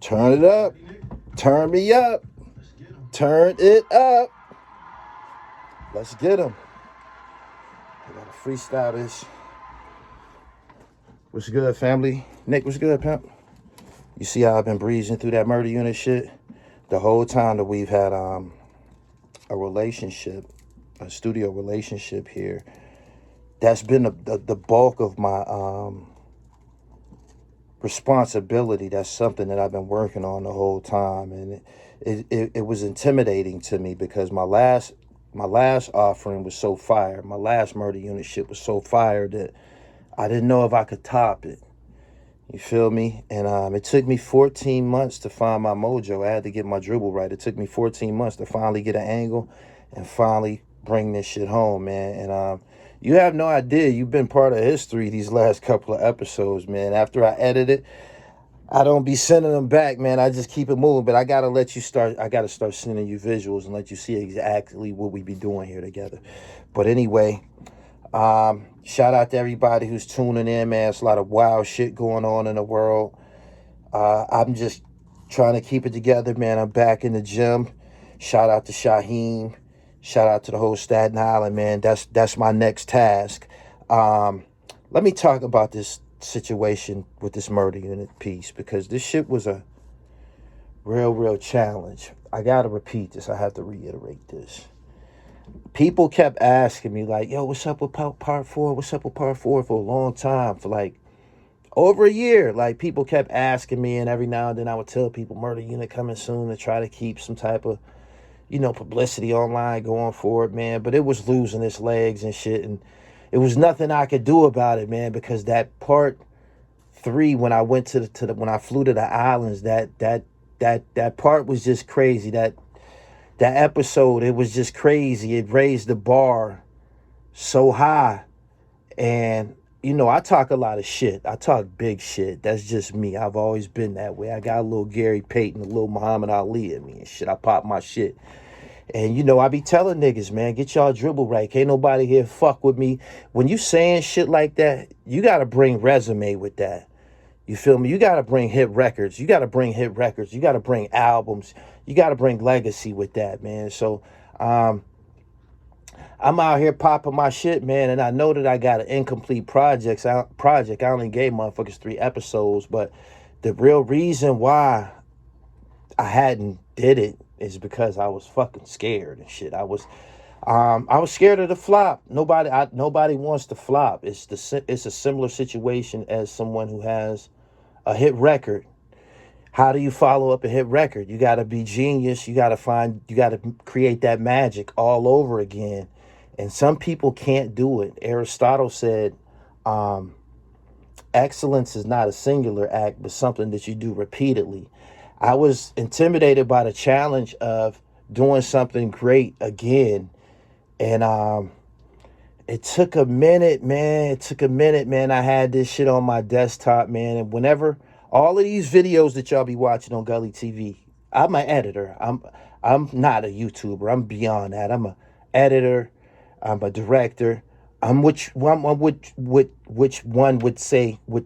Turn it up. Turn me up. Turn it up. Let's get them. I gotta freestyle this. What's good, family? Nick, what's good, pimp? You see how I've been breezing through that murder unit shit? The whole time that we've had a relationship, a studio relationship here, that's been the bulk of my responsibility. That's something that I've been working on the whole time, and it was intimidating to me because my last offering was so fire. My last murder unit shit was so fire that I didn't know if I could top it. You feel me? And it took me 14 months to find my mojo. I had to get my dribble right. It took me 14 months to finally get an angle and finally bring this shit home, man. And you have no idea. You've been part of history these last couple of episodes, man. After I edit it, I don't be sending them back, man. I just keep it moving. But I got to start sending you visuals and let you see exactly what we be doing here together. But anyway, shout out to everybody who's tuning in, man. It's a lot of wild shit going on in the world. I'm just trying to keep it together, man. I'm back in the gym. Shout out to Shaheem. Shout out to the whole Staten Island, man. That's my next task. Let me talk about this situation with this murder unit piece, because this shit was a real challenge. I gotta repeat this. I have to reiterate this. People kept asking me, like, yo, what's up with part 4? What's up with part 4 for a long time, for like over a year. Like, people kept asking me, and every now and then I would tell people murder unit coming soon to try to keep some type of, publicity online going forward, man. But it was losing its legs and shit, and it was nothing I could do about it, man, because that part 3, when I went when I flew to the islands, that part was just crazy. That episode, it was just crazy. It raised the bar so high. And, I talk a lot of shit. I talk big shit. That's just me. I've always been that way. I got a little Gary Payton, a little Muhammad Ali in me and shit. I pop my shit. And, I be telling niggas, man, get y'all dribble right. Can't nobody here fuck with me. When you saying shit like that, you got to bring resume with that. You feel me? You got to bring hit records. You got to bring hit records. You got to bring albums. You got to bring legacy with that, man. So I'm out here popping my shit, man, and I know that I got an incomplete project. I only gave motherfuckers 3 episodes, but the real reason why I hadn't did it is because I was fucking scared and shit. I was scared of the flop. Nobody wants to flop. It's a similar situation as someone who has a hit record. How do you follow up a hit record? You got to be genius. You got to create that magic all over again. And some people can't do it. Aristotle said, excellence is not a singular act, but something that you do repeatedly. I was intimidated by the challenge of doing something great again. And it took a minute, man. I had this shit on my desktop, man. And whenever all of these videos that y'all be watching on Gully TV, I'm an editor. I'm not a YouTuber. I'm beyond that. I'm an editor. I'm a director. I'm which one would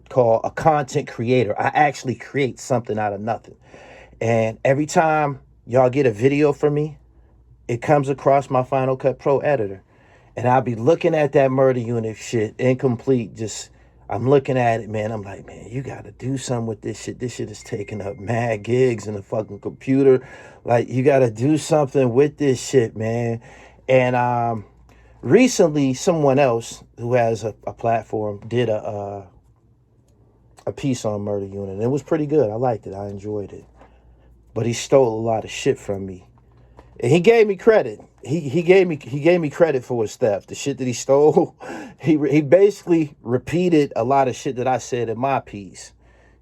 call a content creator. I actually create something out of nothing. And every time y'all get a video from me, it comes across my Final Cut Pro editor. And I'll be looking at that murder unit shit, incomplete. I'm looking at it, man. I'm like, man, you got to do something with this shit. This shit is taking up mad gigs in the fucking computer. Like, you got to do something with this shit, man. And recently, someone else who has a platform did a piece on murder unit. And it was pretty good. I liked it. I enjoyed it. But he stole a lot of shit from me. And he gave me credit. He gave me credit for his theft. The shit that he stole, he basically repeated a lot of shit that I said in my piece.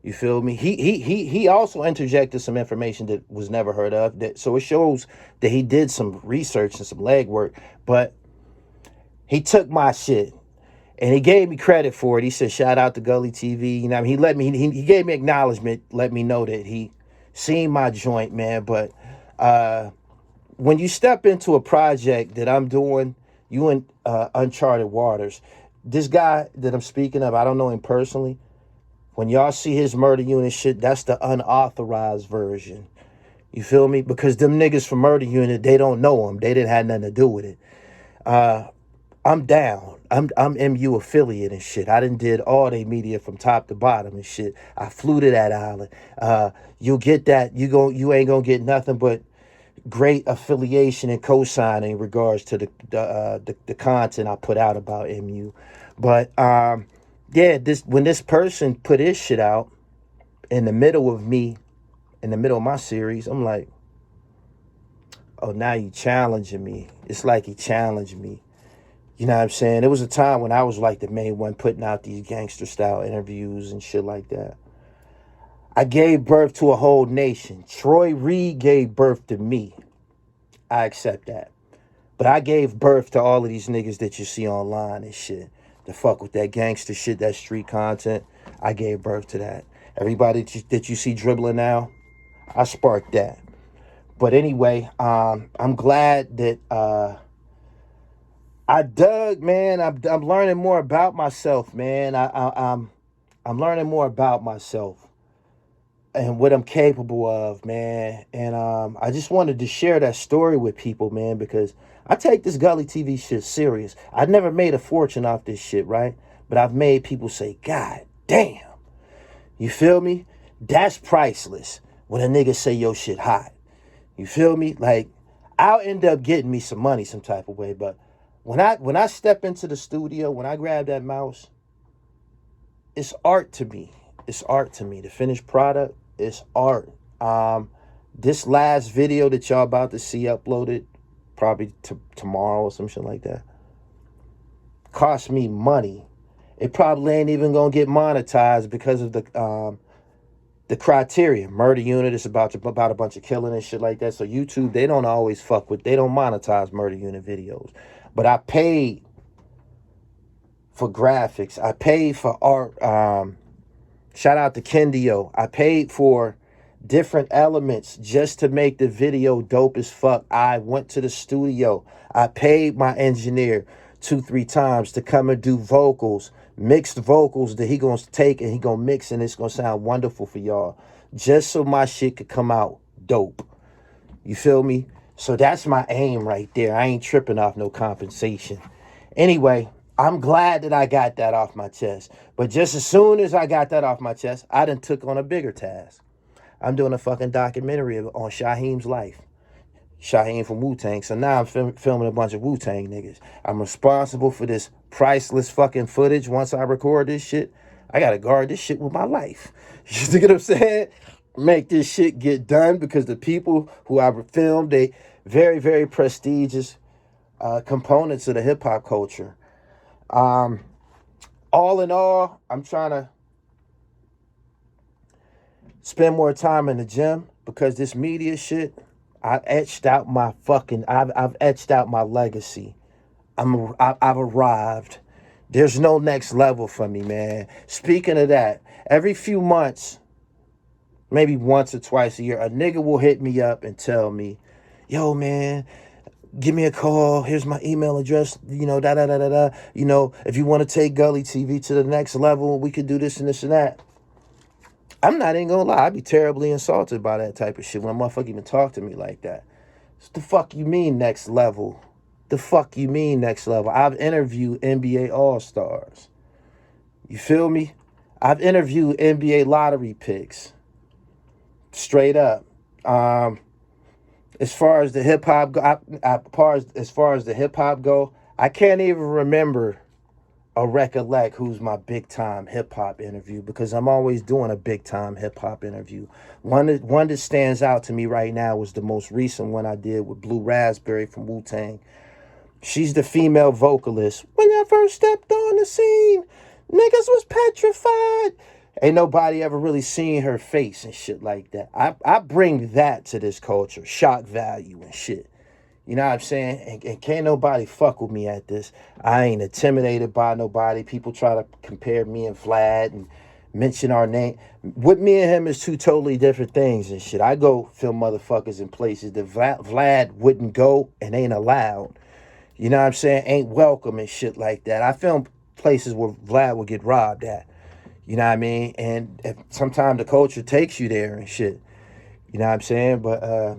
You feel me? He also interjected some information that was never heard of. So it shows that he did some research and some legwork. But he took my shit and he gave me credit for it. He said, shout out to Gully TV. He gave me acknowledgement, let me know that he seen my joint, man. But when you step into a project that I'm doing, you in uncharted waters. This guy that I'm speaking of, I don't know him personally. When y'all see his Murder Unit shit, that's the unauthorized version. You feel me? Because them niggas from Murder Unit, they don't know him. They didn't have nothing to do with it. I'm down. I'm MU affiliate and shit. I done did all they media from top to bottom and shit. I flew to that island. You'll get that. You ain't gonna get nothing but great affiliation and cosigning in regards to the content I put out about MU. But yeah, when this person put his shit out in the middle of my series, I'm like, oh, now you challenging me. It's like he challenged me. You know what I'm saying? There was a time when I was like the main one putting out these gangster style interviews and shit like that. I gave birth to a whole nation. Troy Reed gave birth to me. I accept that. But I gave birth to all of these niggas that you see online and shit. The fuck with that gangster shit, that street content. I gave birth to that. Everybody that you see dribbling now, I sparked that. But anyway, I'm glad that I dug, man. I'm learning more about myself, man. I'm learning more about myself and what I'm capable of, man. And I just wanted to share that story with people, man, because I take this Gully TV shit serious. I never made a fortune off this shit, right? But I've made people say, God damn. You feel me? That's priceless when a nigga say your shit hot. You feel me? Like, I'll end up getting me some money some type of way, but when I step into the studio, when I grab that mouse, it's art to me. It's art to me. The finished product is art. This last video that y'all about to see uploaded, probably tomorrow or some shit like that, cost me money. It probably ain't even gonna get monetized because of the criteria. Murder Unit is about a bunch of killing and shit like that. So YouTube, they don't always they don't monetize Murder Unit videos. But I paid for graphics. I paid for art. Shout out to Kendio. I paid for different elements just to make the video dope as fuck. I went to the studio. I paid my engineer 2-3 times to come and do vocals, mixed vocals that he gonna take and he gonna mix, and it's gonna sound wonderful for y'all, just so my shit could come out dope. You feel me? So that's my aim right there. I ain't tripping off no compensation. Anyway, I'm glad that I got that off my chest. But just as soon as I got that off my chest, I done took on a bigger task. I'm doing a fucking documentary on Shaheem's life. Shaheem from Wu-Tang. So now I'm filming a bunch of Wu-Tang niggas. I'm responsible for this priceless fucking footage. Once I record this shit, I gotta guard this shit with my life. You see what I'm saying? Make this shit get done, because the people who I filmed, they very, very prestigious components of the hip-hop culture. All in all, I'm trying to spend more time in the gym, because this media shit, I've etched out my legacy. I've arrived. There's no next level for me, man. Speaking of that, every few months, maybe once or twice a year, a nigga will hit me up and tell me, yo, man, give me a call. Here's my email address. You know, You know, if you want to take Gully TV to the next level, we could do this and this and that. I'm not even gonna lie. I'd be terribly insulted by that type of shit when a motherfucker even talk to me like that. What the fuck you mean next level? The fuck you mean next level? I've interviewed NBA All-Stars. You feel me? I've interviewed NBA lottery picks. Straight up. As far as the hip hop go, as far as the hip hop go, I can't even remember or recollect who's my big time hip hop interview, because I'm always doing a big time hip hop interview. One that stands out to me right now was the most recent one I did with Blue Raspberry from Wu-Tang. She's the female vocalist. When I first stepped on the scene, niggas was petrified. Ain't nobody ever really seen her face and shit like that. I bring that to this culture, shock value and shit. You know what I'm saying? And can't nobody fuck with me at this. I ain't intimidated by nobody. People try to compare me and Vlad and mention our name. With me and him is two totally different things and shit. I go film motherfuckers in places that Vlad wouldn't go and ain't allowed. You know what I'm saying? Ain't welcome and shit like that. I film places where Vlad would get robbed at. You know what I mean? And sometimes the culture takes you there and shit. You know what I'm saying? But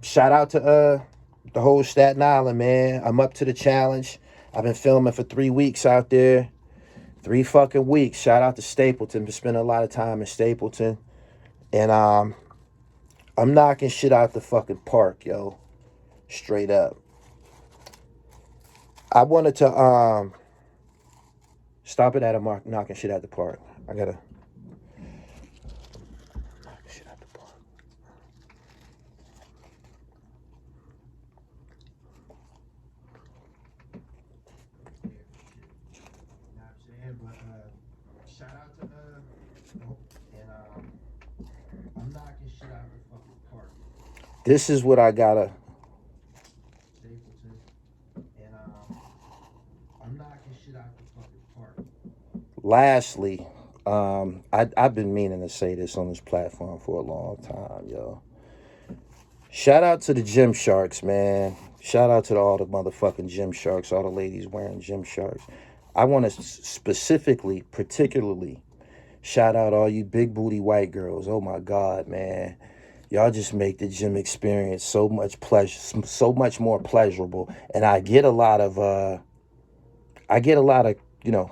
shout out to the whole Staten Island, man. I'm up to the challenge. I've been filming for 3 weeks out there. 3 fucking weeks. Shout out to Stapleton. Been spending a lot of time in Stapleton. And I'm knocking shit out the fucking park, yo. Straight up. I wanted to stop it at a mark knocking shit out the park. I gotta knock shit out the park. Shout out to I'm knocking shit out the fucking park. This is what I gotta. Stapleton, and I'm knocking shit out the fucking park. Lastly, I've been meaning to say this on this platform for a long time, yo. Shout out to the gym sharks, man. Shout out to all the motherfucking gym sharks, all the ladies wearing gym sharks. I want to specifically, particularly, shout out all you big booty white girls. Oh my God, man. Y'all just make the gym experience so much so much more pleasurable. And I get a lot of, you know,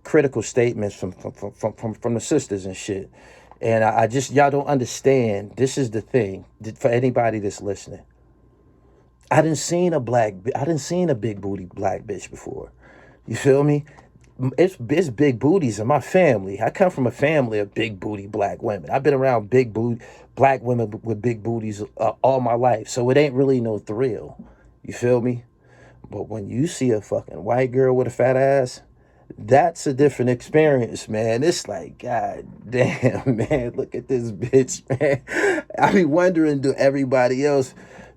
critical statements from the sisters and shit. And I just, y'all don't understand. This is the thing for anybody that's listening. I didn't seen a big booty black bitch before. You feel me? It's big booties in my family. I come from a family of big booty black women. I've been around big booty black women with big booties all my life. So it ain't really no thrill. You feel me? But when you see a fucking white girl with a fat ass, that's a different experience, man. It's like, God damn, man, look at this bitch, man. I be wondering, do everybody else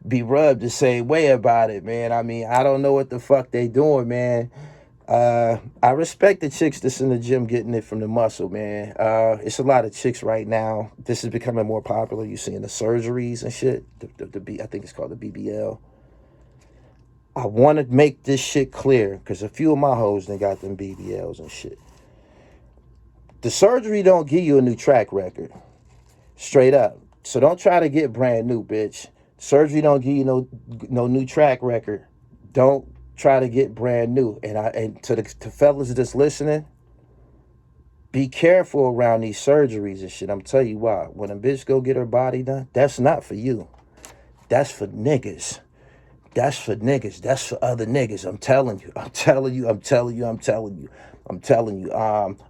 be rubbed the same way about it, man? I mean, I don't know what the fuck they doing, man. I respect the chicks that's in the gym getting it from the muscle, man. It's a lot of chicks right now. This is becoming more popular. You seeing the surgeries and shit. I think it's called the BBL. I want to make this shit clear because a few of my hoes they got them BBLs and shit. The surgery don't give you a new track record, straight up. So don't try to get brand new, bitch. Surgery don't give you no new track record. Don't try to get brand new. And to fellas that's listening, be careful around these surgeries and shit. I'm telling you why. When a bitch go get her body done, that's not for you. That's for niggas. That's for niggas. That's for other niggas. I'm telling you.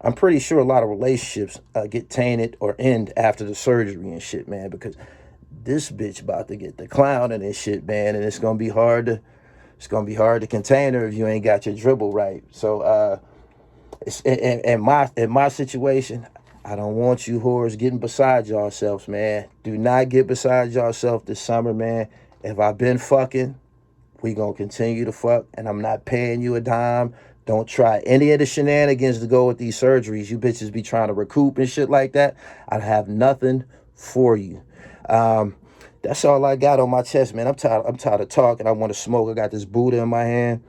I'm pretty sure a lot of relationships get tainted or end after the surgery and shit, man, because this bitch about to get the clown and this shit, man, and it's gonna be hard to contain her if you ain't got your dribble right. So it's in my situation, I don't want you whores getting beside yourselves, man. Do not get beside yourself this summer, man. If I've been fucking, we gonna continue to fuck, and I'm not paying you a dime. Don't try any of the shenanigans to go with these surgeries. You bitches be trying to recoup and shit like that. I have nothing for you. That's all I got on my chest, man. I'm tired of talking. I want to smoke. I got this Buddha in my hand.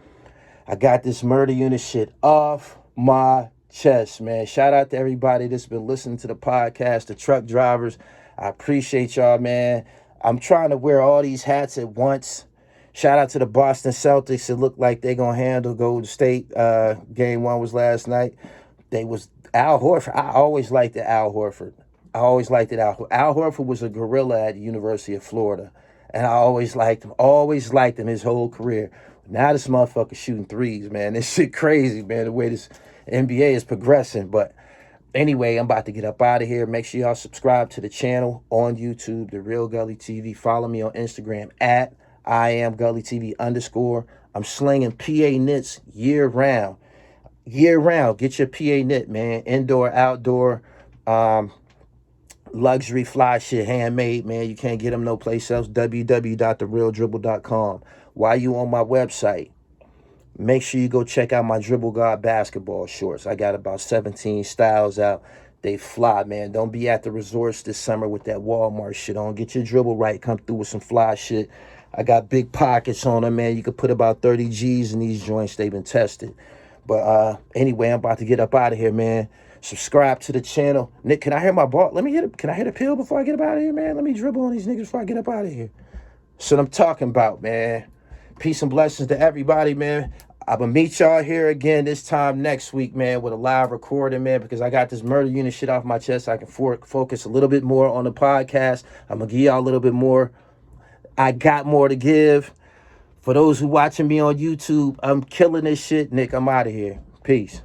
I got this murder unit shit off my chest, man. Shout out to everybody that's been listening to the podcast, the truck drivers. I appreciate y'all, man. I'm trying to wear all these hats at once. Shout out to the Boston Celtics. It looked like they gonna handle Golden State. Game 1 was last night. They was Al Horford. I always liked Al Horford. Al Horford was a gorilla at the University of Florida. And I always liked him his whole career. Now this motherfucker shooting threes, man. This shit crazy, man, the way this NBA is progressing. But anyway, I'm about to get up out of here. Make sure y'all subscribe to the channel on YouTube, The Real Gully TV. Follow me on Instagram at @IamGullyTV_. I'm slinging PA knits year round. Get your PA knit, man. Indoor, outdoor, luxury fly shit, handmade, man. You can't get them no place else. www.therealdribble.com. While you on my website, make sure you go check out my Dribble God basketball shorts. I got about 17 styles out. They fly, man. Don't be at the resorts this summer with that Walmart shit on. Get your dribble right. Come through with some fly shit. I got big pockets on them, man. You could put about 30 G's in these joints. They've been tested. But anyway, I'm about to get up out of here, man. Subscribe to the channel. Nick, can I hear my ball? Can I hit a pill before I get up out of here, man? Let me dribble on these niggas before I get up out of here. That's what I'm talking about, man. Peace and blessings to everybody, man. I'm going to meet y'all here again this time next week, man, with a live recording, man, because I got this murder unit shit off my chest. I can focus a little bit more on the podcast. I'm going to give y'all a little bit more. I got more to give. For those who watching me on YouTube, I'm killing this shit. Nick, I'm out of here. Peace.